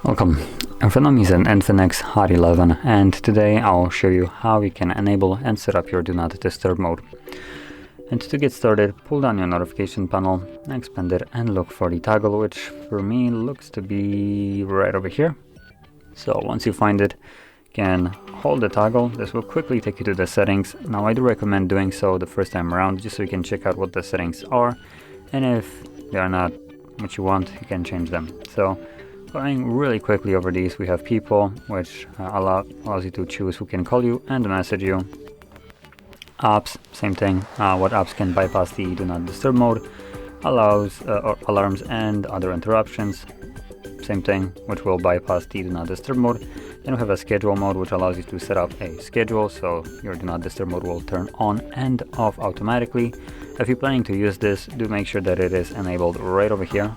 Welcome. In front of me is an INFINIX Hot 11, and today I'll show you how you can enable and set up your Do Not Disturb mode. And to get started, pull down your notification panel, expand it, and look for the toggle, which for me looks to be right over here. So once you find it, you can hold the toggle. This will quickly take you to the settings. Now I do recommend doing so the first time around, just so you can check out what the settings are, and if they are not what you want, you can change them. So going really quickly over these, we have people, which allows you to choose who can call you and message you. Apps, same thing. What apps can bypass the Do Not Disturb mode. Allows alarms and other interruptions, same thing, which will bypass the Do Not Disturb mode. Then we have a schedule mode, which allows you to set up a schedule, so your Do Not Disturb mode will turn on and off automatically. If you're planning to use this, do make sure that it is enabled right over here,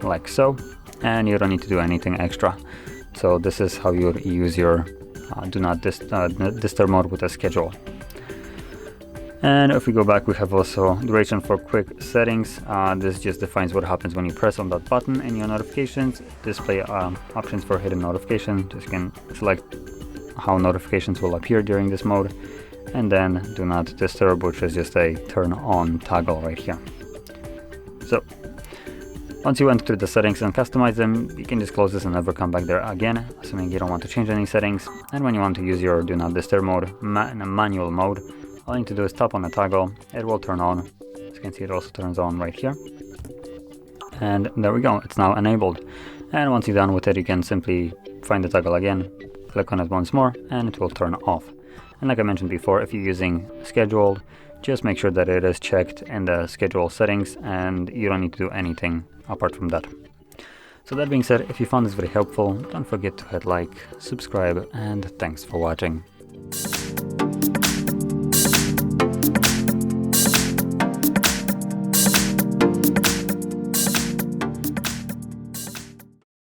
like so. And you don't need to do anything extra. So this is how you use your Do Not Disturb mode with a schedule. And if we go back, we have also duration for quick settings. This just defines what happens when you press on that button in your notifications. Display options for hidden notification. Just you can select how notifications will appear during this mode. And then Do Not Disturb, which is just a turn on toggle right here. So once you went through the settings and customize them, you can just close this and never come back there again, assuming you don't want to change any settings. And when you want to use your Do Not Disturb mode in a manual mode, all you need to do is tap on the toggle, it will turn on. As you can see, it also turns on right here. And there we go, it's now enabled. And once you're done with it, you can simply find the toggle again, click on it once more, and it will turn off. And like I mentioned before, if you're using scheduled, just make sure that it is checked in the schedule settings and you don't need to do anything apart from that. So that being said, if you found this very helpful, don't forget to hit like, subscribe, and thanks for watching.